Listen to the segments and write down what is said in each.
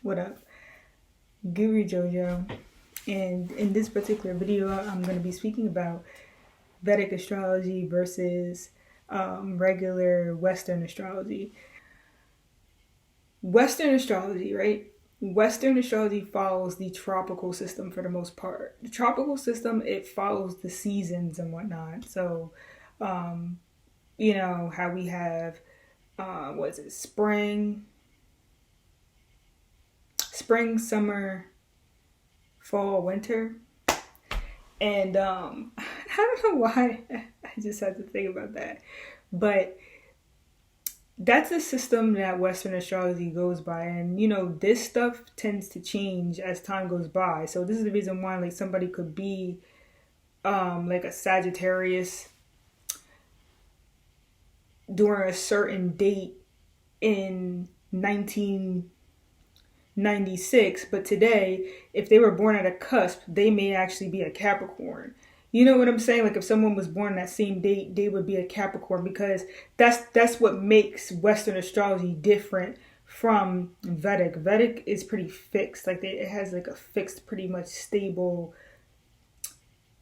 What up? Guru Jojo. And in this particular video, I'm going to be speaking about Vedic astrology versus regular Western astrology. Western astrology, right? Western astrology follows the tropical system for the most part. The tropical system, it follows the seasons and whatnot. So, how we have, spring, summer, fall, winter. And I don't know why I just had to think about that. But that's a system that Western astrology goes by. And, this stuff tends to change as time goes by. So this is the reason why, like, somebody could be like a Sagittarius during a certain date in 1996, but today, if they were born at a cusp, they may actually be a Capricorn. You know what I'm saying? Like if someone was born that same date, they would be a Capricorn, because that's what makes Western astrology different from Vedic. Vedic is pretty fixed. Like it has like a fixed, pretty much stable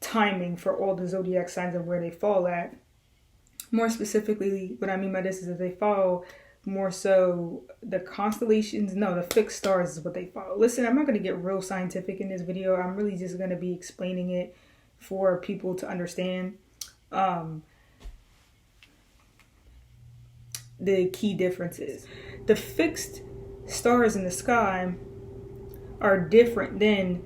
timing for all the zodiac signs and where they fall at. More specifically, what I mean by this is that they follow more so the constellations. No, the fixed stars is what they follow. Listen, I'm not going to get real scientific in this video. I'm really just going to be explaining it for people to understand the key differences. The fixed stars in the sky are different than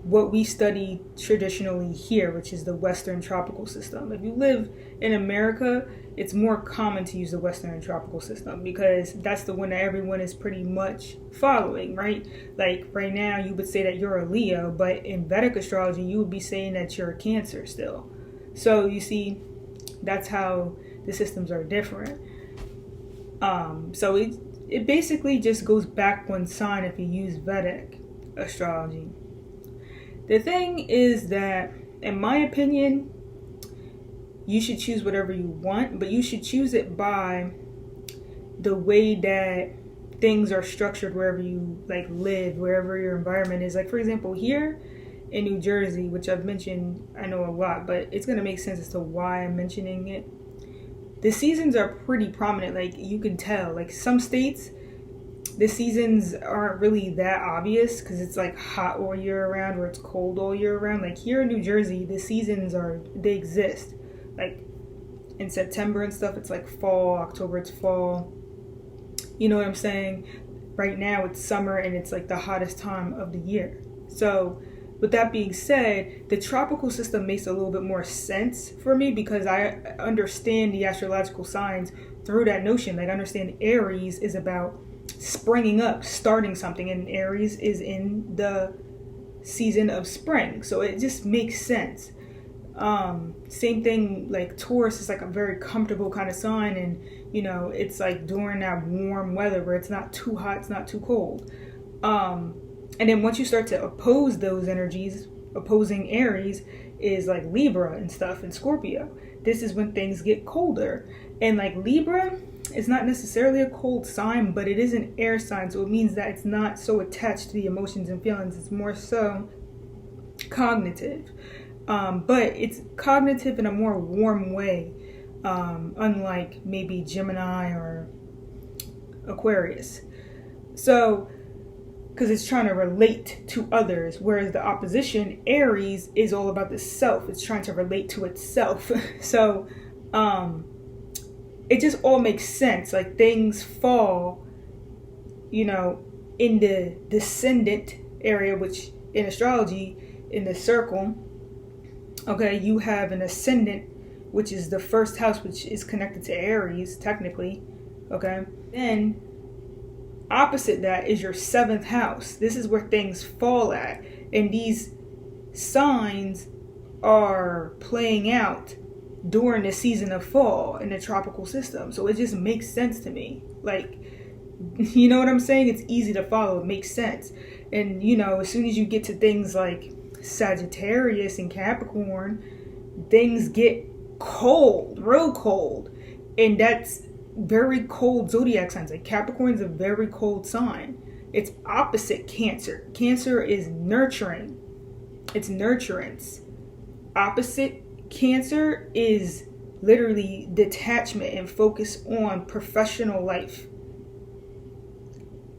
what we study traditionally here, which is the Western tropical system. If you live in America, it's more common to use the Western tropical system because that's the one that everyone is pretty much following, right? Like right now, you would say that you're a Leo, but in Vedic astrology, you would be saying that you're a Cancer still. So you see, that's how the systems are different. So it basically just goes back one sign if you use Vedic astrology. The thing is that, in my opinion, you should choose whatever you want, but you should choose it by the way that things are structured wherever you live, wherever your environment is. Like, for example, here in New Jersey, which I've mentioned, I know a lot, but it's going to make sense as to why I'm mentioning it. The seasons are pretty prominent. Like, you can tell. Like, some states, the seasons aren't really that obvious because it's like hot all year round or it's cold all year round. Like here in New Jersey, the seasons they exist. Like in September and stuff, it's like fall. October, it's fall. You know what I'm saying? Right now, it's summer and it's like the hottest time of the year. So with that being said, the tropical system makes a little bit more sense for me because I understand the astrological signs through that notion. Like I understand Aries is about springing up, starting something, and Aries is in the season of spring, so it just makes sense. Same thing, like Taurus is like a very comfortable kind of sign, and it's like during that warm weather where it's not too hot, it's not too cold. And then once you start to oppose those energies, opposing Aries is like Libra and stuff, and Scorpio. This is when things get colder, and like Libra, it's not necessarily a cold sign, but it is an air sign, so it means that it's not so attached to the emotions and feelings. It's more so cognitive, but it's cognitive in a more warm way, unlike maybe Gemini or Aquarius. So, because it's trying to relate to others, whereas the opposition, Aries, is all about the self. It's trying to relate to itself. So, it just all makes sense. Like things fall, in the descendant area, which in astrology, in the circle, okay, you have an ascendant, which is the first house, which is connected to Aries, technically, okay? Then opposite that is your seventh house. This is where things fall at. And these signs are playing out during the season of fall in the tropical system. So it just makes sense to me. Like, you know what I'm saying? It's easy to follow. It makes sense. And, as soon as you get to things like Sagittarius and Capricorn, things get cold, real cold. And that's very cold zodiac signs. Like Capricorn is a very cold sign. It's opposite Cancer. Cancer is nurturing. It's nurturance. Opposite Cancer is literally detachment and focus on professional life.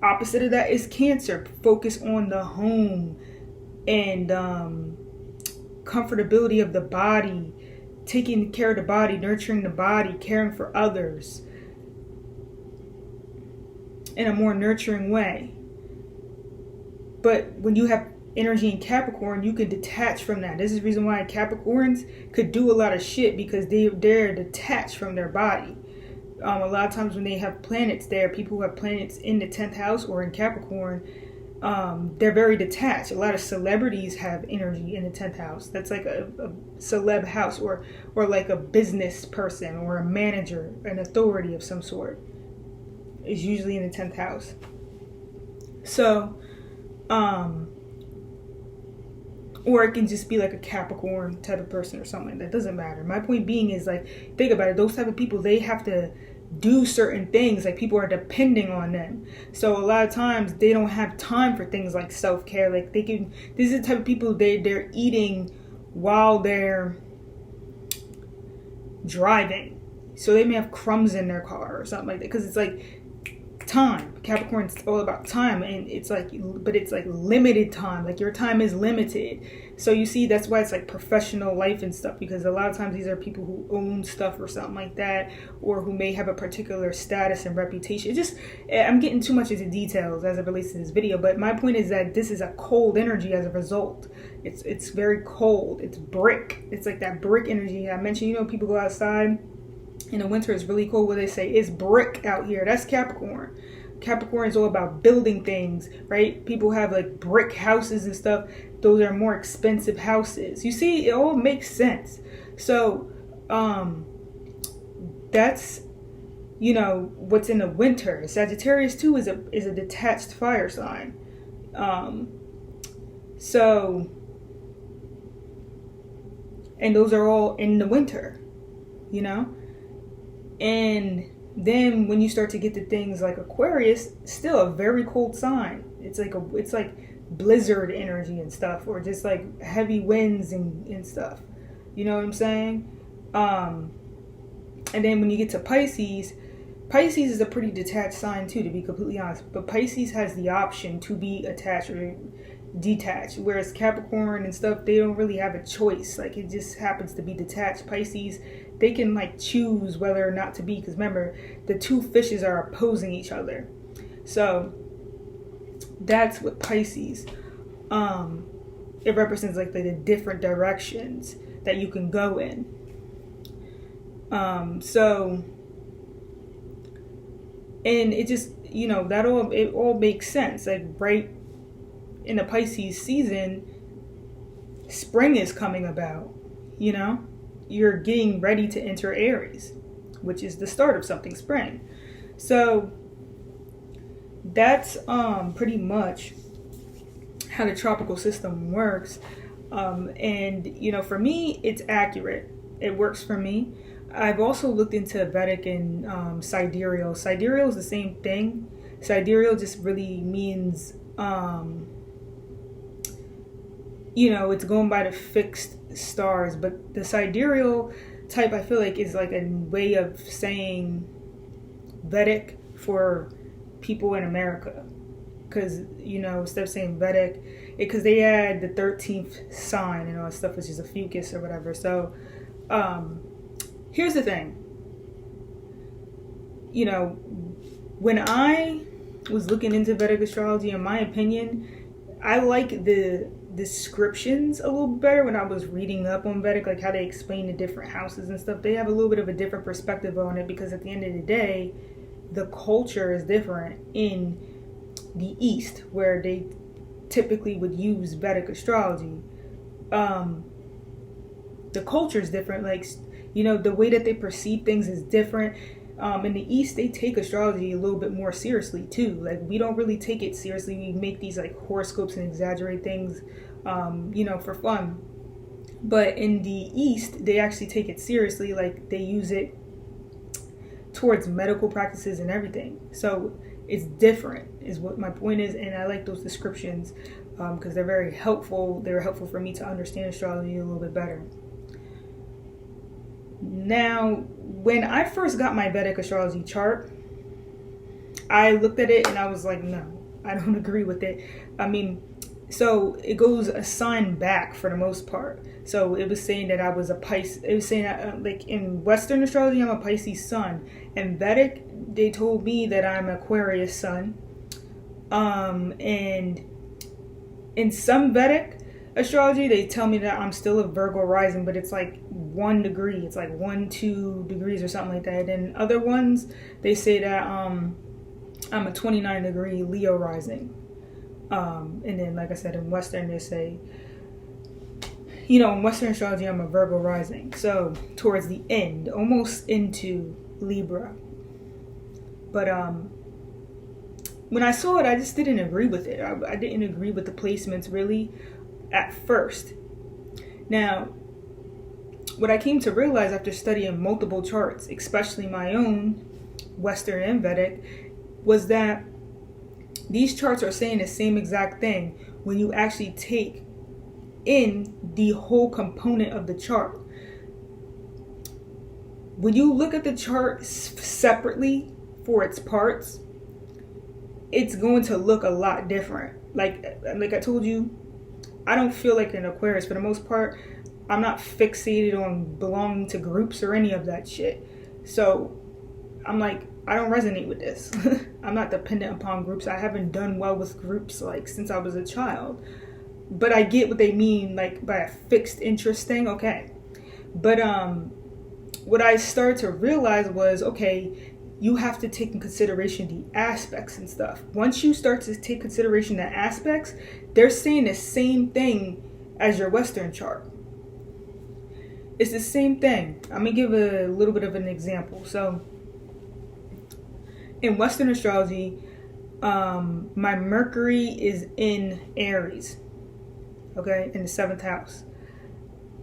Opposite of that is Cancer. Focus on the home and comfortability of the body, taking care of the body, nurturing the body, caring for others in a more nurturing way. But when you have energy in Capricorn, you can detach from that. This is the reason why Capricorns could do a lot of shit, because they're detached from their body. A lot of times when they have planets there, people who have planets in the 10th house or in Capricorn, they're very detached. A lot of celebrities have energy in the 10th house. That's like a celeb house, or like a business person or a manager, an authority of some sort is usually in the 10th house. So, or it can just be like a Capricorn type of person or something. That doesn't matter. My point being is, like, think about it. Those type of people, they have to do certain things. Like, people are depending on them. So a lot of times they don't have time for things like self-care. Like, this is the type of people, they're eating while they're driving. So they may have crumbs in their car or something like that. Because it's like time. Capricorn's all about time, and it's like, but it's like limited time. Like, your time is limited. So you see, that's why it's like professional life and stuff, because a lot of times these are people who own stuff or something like that, or who may have a particular status and reputation. I'm getting too much into details as it relates to this video, but my point is that this is a cold energy as a result. It's very cold. It's brick. It's like that brick energy I mentioned. People go outside in the winter, it's really cold, where they say it's brick out here. That's Capricorn. Capricorn is all about building things, right? People have like brick houses and stuff. Those are more expensive houses. You see, it all makes sense. So that's what's in the winter. Sagittarius too is a detached fire sign. So, and those are all in the winter, and then when you start to get to things like Aquarius, still a very cold sign. It's like blizzard energy and stuff, or just like heavy winds and stuff. You know what I'm saying? And then when you get to Pisces is a pretty detached sign too, to be completely honest. But Pisces has the option to be attached or detached, whereas Capricorn and stuff, they don't really have a choice. Like, it just happens to be detached. Pisces, they can like choose whether or not to be, because remember, the two fishes are opposing each other. So that's what Pisces, it represents like the different directions that you can go in. So, and it just, it all makes sense. Like, right in the Pisces season, spring is coming about. You're getting ready to enter Aries, which is the start of something, spring. So that's pretty much how the tropical system works. And for me, it's accurate. It works for me. I've also looked into Vedic and sidereal. Sidereal is the same thing. Sidereal just really means it's going by the fixed stars, but the sidereal type, I feel like, is like a way of saying Vedic for people in America, because instead of saying Vedic, because they add the 13th sign and all that stuff, which is a fucus or whatever. So here's the thing. When I was looking into Vedic astrology, in my opinion, I like the descriptions a little bit better when I was reading up on Vedic, like how they explain the different houses and stuff. They have a little bit of a different perspective on it, because at the end of the day, the culture is different in the East, where they typically would use Vedic astrology. The culture is different. Like, the way that they perceive things is different. In the East, they take astrology a little bit more seriously too. Like, we don't really take it seriously. We make these like horoscopes and exaggerate things, for fun. But in the East, they actually take it seriously. Like, they use it towards medical practices and everything. So it's different. is what my point is, and I like those descriptions because they're very helpful. They're helpful for me to understand astrology a little bit better. Now, when I first got my Vedic astrology chart, I looked at it and I was like, no, I don't agree with it. I mean, so it goes a sign back for the most part. So it was saying that I was a Pisces. It was saying that, like in Western astrology, I'm a Pisces sun. In Vedic, they told me that I'm Aquarius sun. And in some Vedic astrology, they tell me that I'm still a Virgo rising, but it's like 1 degree. It's like 1-2 degrees or something like that. And other ones, they say that I'm a 29 degree Leo rising. And then, like I said, in Western, they say, in Western astrology, I'm a Virgo rising. So towards the end, almost into Libra. But when I saw it, I just didn't agree with it. I didn't agree with the placements really at first. Now, what I came to realize after studying multiple charts, especially my own, Western and Vedic, was that these charts are saying the same exact thing when you actually take in the whole component of the chart. When you look at the chart separately for its parts, it's going to look a lot different. Like I told you, I don't feel like an Aquarius for the most part. I'm not fixated on belonging to groups or any of that shit. So I'm like, I don't resonate with this. I'm not dependent upon groups. I haven't done well with groups like since I was a child. But I get what they mean like by a fixed interest thing. Okay. But what I started to realize was, okay, you have to take in consideration the aspects and stuff. Once you start to take consideration the aspects, they're saying the same thing as your Western chart. It's the same thing. I'm going to give a little bit of an example. So in Western astrology, my Mercury is in Aries, okay, in the 7th house.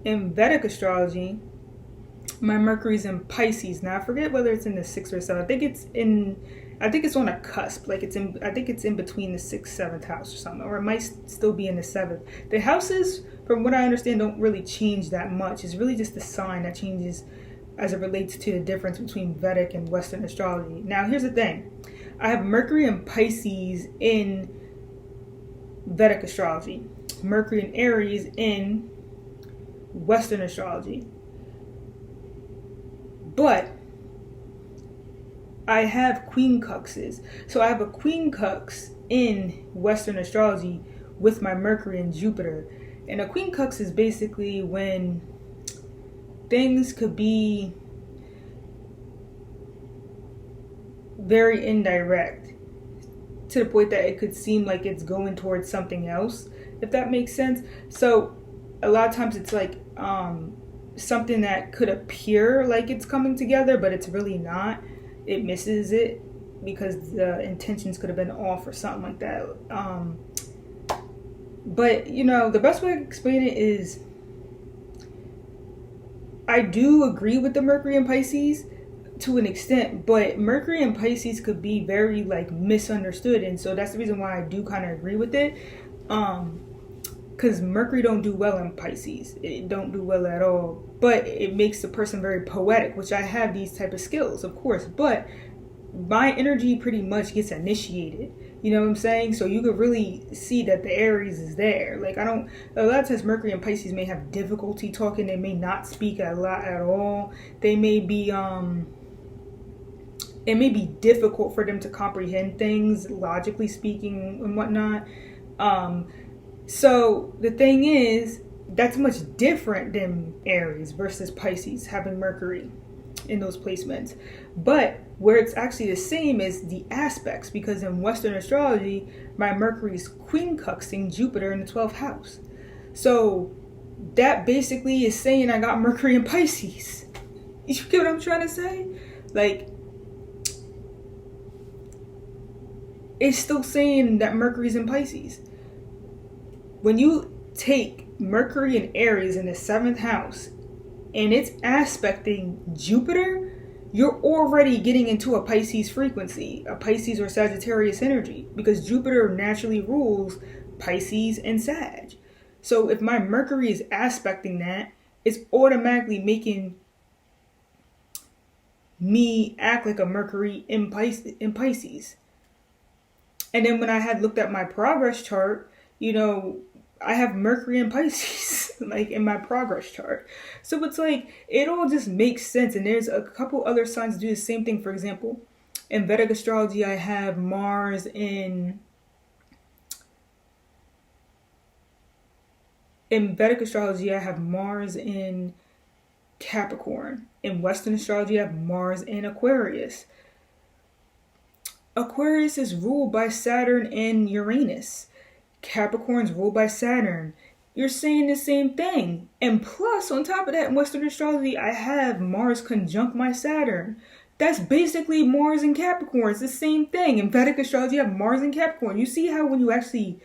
In Vedic astrology, my Mercury's in Pisces. Now I forget whether it's in the 6th or 7th. I think it's on a cusp. Like I think it's in between the 6th, 7th house or something, or it might still be in the 7th. The houses, from what I understand, don't really change that much. It's really just the sign that changes as it relates to the difference between Vedic and Western astrology. Now, here's the thing. I have Mercury and Pisces in Vedic astrology. Mercury and Aries in Western astrology. But I have quincunxes. So I have a quincunx in Western astrology with my Mercury and Jupiter. And a quincunx is basically when things could be very indirect to the point that it could seem like it's going towards something else, if that makes sense. So a lot of times it's like something that could appear like it's coming together, but it's really not. It misses it because the intentions could have been off or something like that. But the best way to explain it is, I do agree with the Mercury and Pisces to an extent, but Mercury and Pisces could be very like misunderstood, and so that's the reason why I do kind of agree with it. Because Mercury don't do well in Pisces. It don't do well at all. But it makes the person very poetic, which I have these type of skills, of course. But my energy pretty much gets initiated. You know what I'm saying? So you could really see that the Aries is there. Like a lot of times Mercury and Pisces may have difficulty talking. They may not speak a lot at all. They may be, it may be difficult for them to comprehend things, logically speaking and whatnot. So the thing is, that's much different than Aries versus Pisces having Mercury in those placements. But where it's actually the same is the aspects, because in Western astrology, my Mercury's quincunxing Jupiter in the 12th house. So that basically is saying I got Mercury in Pisces. You get what I'm trying to say? Like, it's still saying that Mercury's in Pisces. When you take Mercury and Aries in the 7th house and it's aspecting Jupiter, you're already getting into a Pisces frequency, a Pisces or Sagittarius energy, because Jupiter naturally rules Pisces and Sag. So if my Mercury is aspecting that, it's automatically making me act like a Mercury in Pisces. And then when I had looked at my progress chart, I have Mercury in Pisces, like in my progress chart. So it's like, it all just makes sense. And there's a couple other signs that do the same thing. For example, in Vedic astrology, I have Mars in Vedic astrology, I have Mars in Capricorn. In Western astrology, I have Mars in Aquarius. Aquarius is ruled by Saturn and Uranus. Capricorn's ruled by Saturn. You're saying the same thing. And plus, on top of that, in Western astrology, I have Mars conjunct my Saturn. That's basically Mars and Capricorn. It's the same thing. In Vedic astrology, I have Mars and Capricorn. You see how when you actually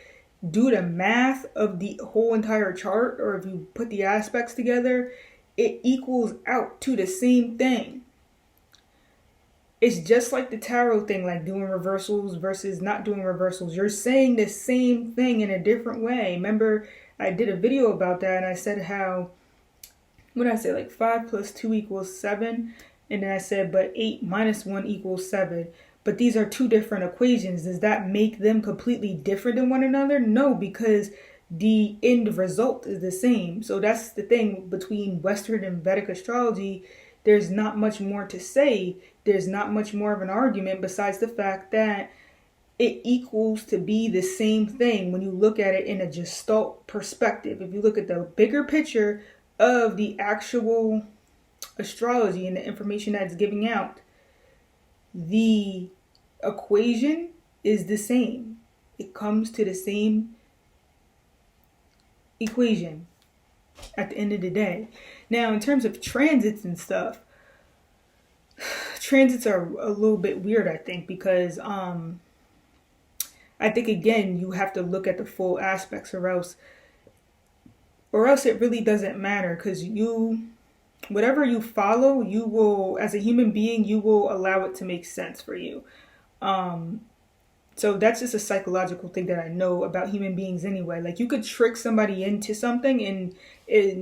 do the math of the whole entire chart, or if you put the aspects together, it equals out to the same thing. It's just like the tarot thing, like doing reversals versus not doing reversals. You're saying the same thing in a different way. Remember, I did a video about that, and I said how, what did I say, like 5 plus 2 equals 7? And then I said, but 8 minus 1 equals 7. But these are two different equations. Does that make them completely different than one another? No, because the end result is the same. So that's the thing between Western and Vedic astrology. There's not much more to say. There's not much more of an argument besides the fact that it equals to be the same thing when you look at it in a Gestalt perspective. If you look at the bigger picture of the actual astrology and the information that's giving out, the equation is the same. It comes to the same equation at the end of the day. Now, in terms of transits and stuff, transits are a little bit weird, I think, because I think, again, you have to look at the full aspects, or else it really doesn't matter, because whatever you follow, you will, as a human being, you will allow it to make sense for you. So that's just a psychological thing that I know about human beings anyway. Like, you could trick somebody into something and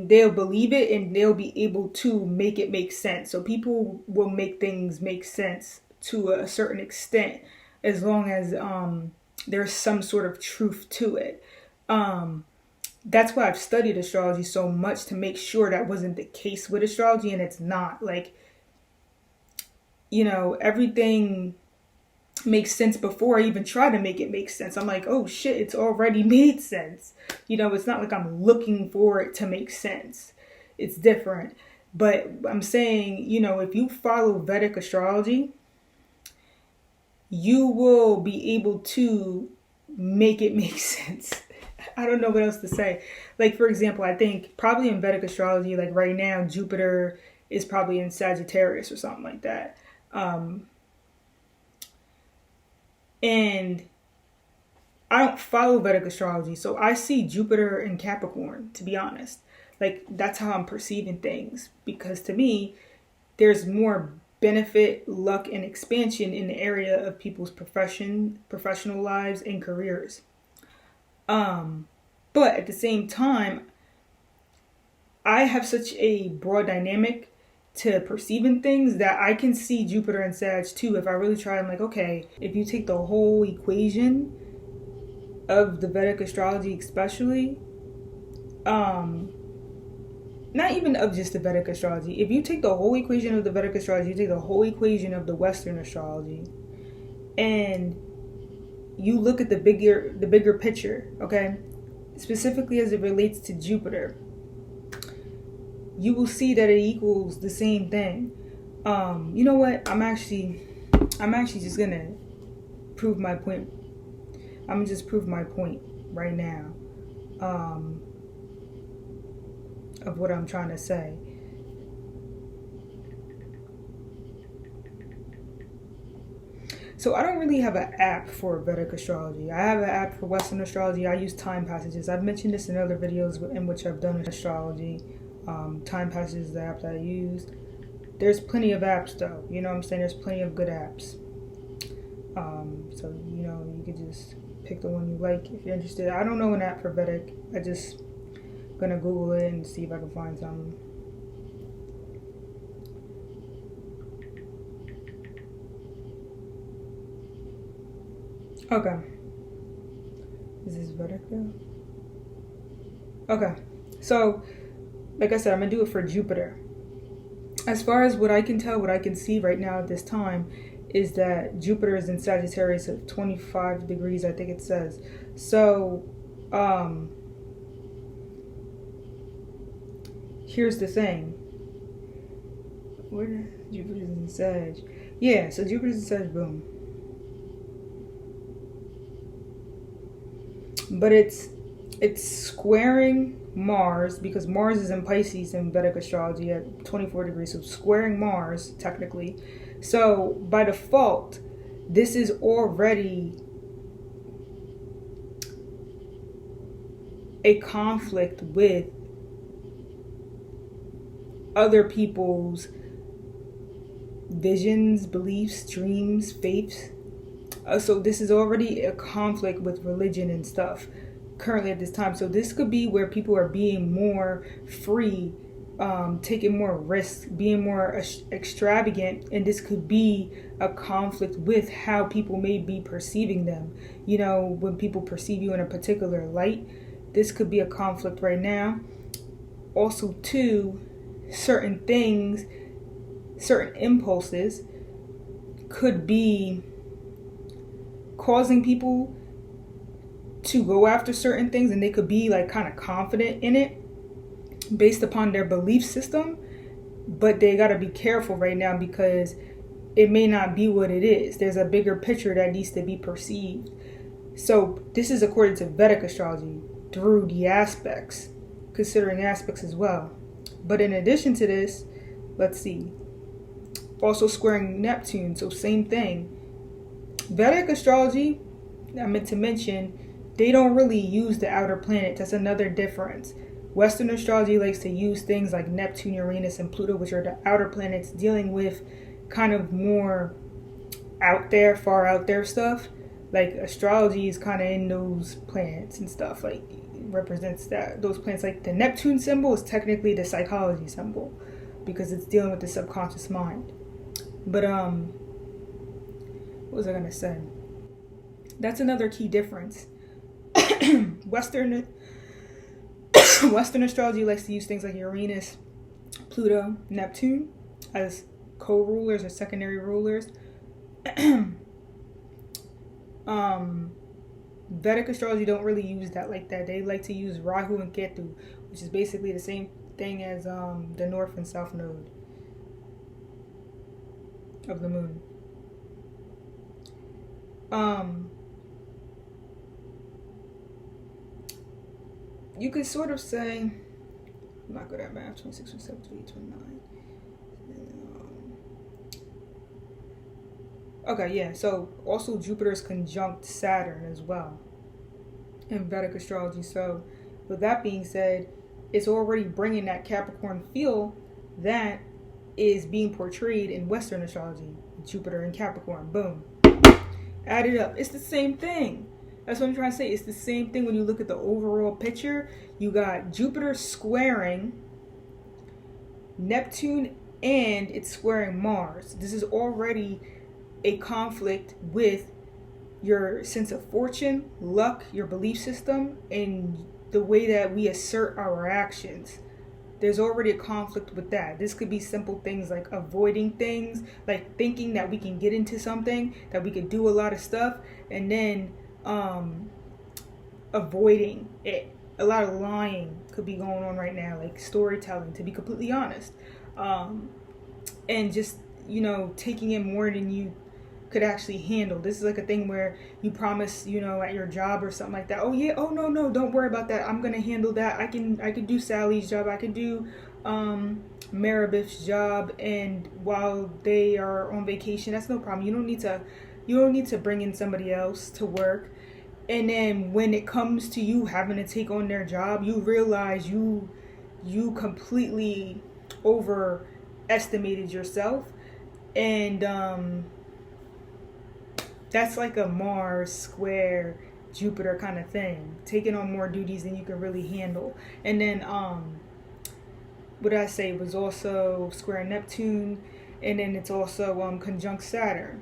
they'll believe it, and they'll be able to make it make sense. So people will make things make sense to a certain extent, as long as there's some sort of truth to it. That's why I've studied astrology so much, to make sure that wasn't the case with astrology, and it's not. Like, everything makes sense before I even try to make it make sense. I'm like, oh shit, it's already made sense. It's not like I'm looking for it to make sense. It's different. But I'm saying, if you follow Vedic astrology, you will be able to make it make sense. I don't know what else to say. Like, for example, I think probably in Vedic astrology, like right now, Jupiter is probably in Sagittarius or something like that. And I don't follow Vedic astrology, so I see Jupiter in Capricorn, to be honest. Like, that's how I'm perceiving things, because to me, there's more benefit, luck, and expansion in the area of people's professional lives and careers. But at the same time, I have such a broad dynamic to perceiving things that I can see Jupiter and Sag too. If I really try, I'm like, okay, if you take the whole equation of the Vedic astrology, especially, not even of just the Vedic astrology, if you take the whole equation of the Vedic astrology, you take the whole equation of the Western astrology, and you look at the bigger picture, okay, specifically as it relates to Jupiter, you will see that it equals the same thing. You know what? I'm actually just gonna prove my point. I'm gonna just prove my point right now, of what I'm trying to say. So I don't really have an app for Vedic astrology. I have an app for Western astrology. I use time passages. I've mentioned this in other videos in which I've done astrology. Time passages is the app that I used. there's plenty of apps though. You know what I'm saying? There's plenty of good apps. So you know, you could just pick the one you like if you're interested. I don't know an app for Vedic. I just gonna Google it and see if I can find something. Okay. Is this Vedic though? Okay. So, like I said, I'm gonna do it for Jupiter. As far as what I can tell, what I can see right now at this time is that Jupiter is in Sagittarius at 25 degrees, I think it says. So, here's the thing. Where Jupiter's in Sag? Yeah, so Jupiter's in Sag, boom. But it's squaring Mars, because Mars is in Pisces in Vedic astrology at 24 degrees, so squaring Mars technically. So by default, this is already a conflict with other people's visions, beliefs, dreams, faiths. So this is already a conflict with religion and stuff currently at this time. So this could be where people are being more free, taking more risks, being more extravagant, and this could be a conflict with how people may be perceiving them. You know, when people perceive you in a particular light, this could be a conflict right now. Also, too, certain things, certain impulses could be causing people to go after certain things, and they could be like kind of confident in it based upon their belief system, but they got to be careful right now because it may not be what it is. There's a bigger picture that needs to be perceived. So this is according to Vedic astrology through the aspects, considering aspects as well. But in addition to this, let's see, also squaring Neptune, so same thing. Vedic astrology, I meant to mention, they don't really use the outer planet. That's another difference. Western astrology likes to use things like Neptune, Uranus, and Pluto, which are the outer planets, dealing with kind of more out there, far out there stuff. Like astrology is kind of in those planets and stuff, like it represents that those planets. Like the Neptune symbol is technically the psychology symbol because it's dealing with the subconscious mind. But what was I gonna say? That's another key difference. Western astrology likes to use things like Uranus, Pluto, Neptune as co-rulers or secondary rulers. Vedic astrology don't really use that like that. They like to use Rahu and Ketu, which is basically the same thing as the north and south node of the moon. You could sort of say, I'm not good at math, 26, 27, 28, 29. Okay, yeah, so also Jupiter's conjunct Saturn as well in Vedic astrology. So with that being said, it's already bringing that Capricorn feel that is being portrayed in Western astrology. Jupiter and Capricorn, boom. Add it up. It's the same thing. That's what I'm trying to say. It's the same thing when you look at the overall picture. You got Jupiter squaring Neptune and it's squaring Mars. This is already a conflict with your sense of fortune, luck, your belief system, and the way that we assert our actions. There's already a conflict with that. This could be simple things like avoiding things, like thinking that we can get into something, that we could do a lot of stuff, and then avoiding it. A lot of lying could be going on right now, like storytelling, to be completely honest. And just, you know, taking in more than you could actually handle. This is like a thing where you promise, you know, at your job or something like that. Oh yeah, oh no, don't worry about that. I'm gonna handle that. I can do Sally's job. I can do Maribeth's job, and while they are on vacation, that's no problem. You don't need to bring in somebody else to work. And then when it comes to you having to take on their job, you realize you completely estimated yourself. And that's like a Mars square Jupiter kind of thing, taking on more duties than you can really handle. And then what did I say, it was also square Neptune, and then it's also conjunct Saturn.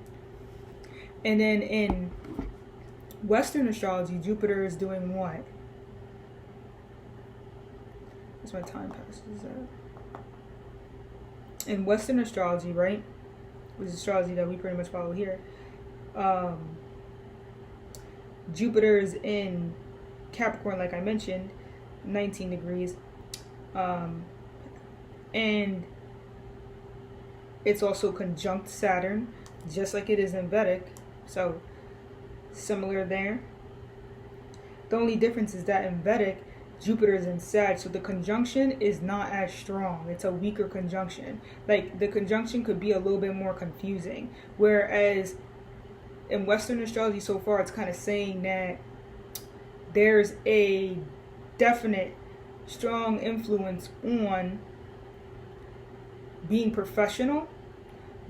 And then in Western astrology, Jupiter is doing what? That's my time passes in Western astrology, right, which is astrology that we pretty much follow here, Jupiter is in Capricorn, like I mentioned, 19 degrees, and it's also conjunct Saturn, just like it is in Vedic, so similar there. The only difference is that in Vedic, Jupiter is in Sag, so the conjunction is not as strong. It's a weaker conjunction. Like, the conjunction could be a little bit more confusing, whereas in Western astrology so far, it's kind of saying that there's a definite strong influence on being professional.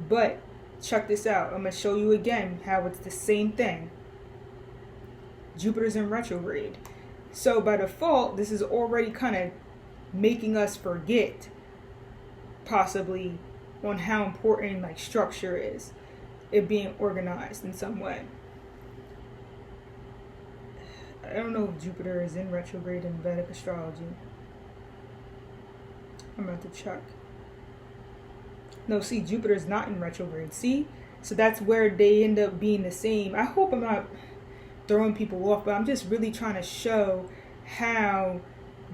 But check this out. I'm going to show you again how it's the same thing. Jupiter's in retrograde. So by default, this is already kind of making us forget, possibly, on how important like structure is, it being organized in some way. I don't know if Jupiter is in retrograde in Vedic astrology. I'm about to check. No, see, Jupiter is not in retrograde. See? So that's where they end up being the same. I hope I'm not throwing people off, but I'm just really trying to show how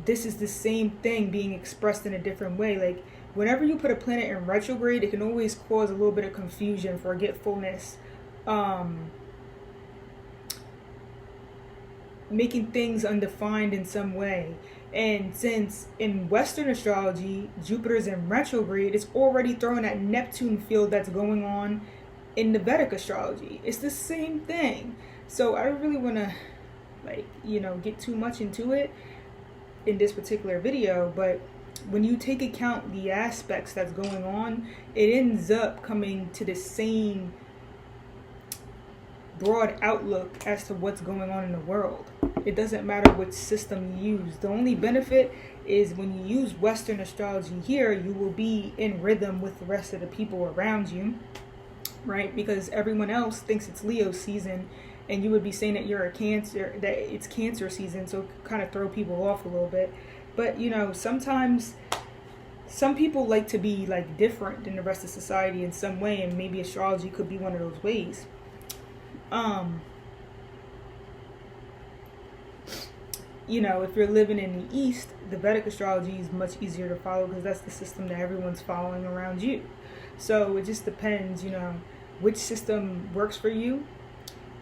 this is the same thing being expressed in a different way. Like, whenever you put a planet in retrograde, it can always cause a little bit of confusion, forgetfulness, making things undefined in some way. And since in Western astrology, Jupiter's in retrograde, it's already throwing that Neptune field that's going on in the Vedic astrology. It's the same thing. So I don't really want to, like, get too much into it in this particular video, but when you take account the aspects that's going on, it ends up coming to the same broad outlook as to what's going on in the world. It doesn't matter which system you use. The only benefit is when you use Western astrology here, you will be in rhythm with the rest of the people around you, right? Because everyone else thinks it's Leo season, and you would be saying that you're a Cancer, that it's Cancer season, so kind of throw people off a little bit. But sometimes some people like to be like different than the rest of society in some way, and maybe astrology could be one of those ways. If you're living in the East, the Vedic astrology is much easier to follow because that's the system that everyone's following around you. So it just depends, which system works for you,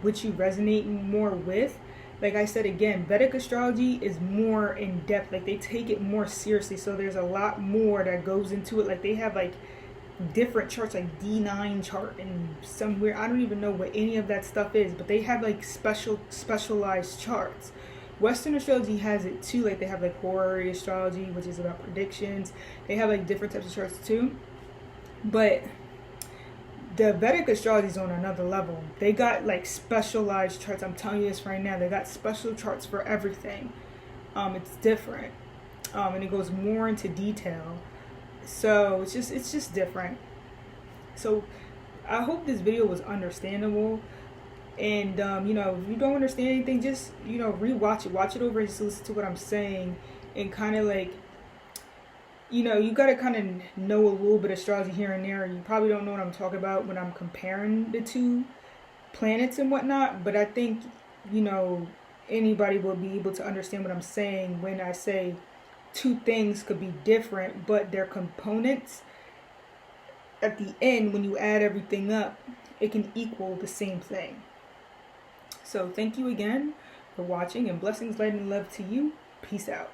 which you resonate more with. Like I said again, Vedic astrology is more in depth. Like, they take it more seriously. So there's a lot more that goes into it. Like, they have like different charts, like D9 chart and somewhere, I don't even know what any of that stuff is, but they have like specialized charts. Western astrology has it too. Like, they have like horary astrology, which is about predictions. They have like different types of charts too. But the Vedic astrology is on another level. They got like specialized charts. I'm telling you this right now. They got special charts for everything. It's different. And it goes more into detail. So it's just different. So I hope this video was understandable. And if you don't understand anything, just rewatch it. Watch it over and just listen to what I'm saying, and kind of like, you got to kind of know a little bit of astrology here and there. You probably don't know what I'm talking about when I'm comparing the two planets and whatnot, but I think, anybody will be able to understand what I'm saying when I say two things could be different, but their components at the end, when you add everything up, it can equal the same thing. So thank you again for watching, and blessings, light, and love to you. Peace out.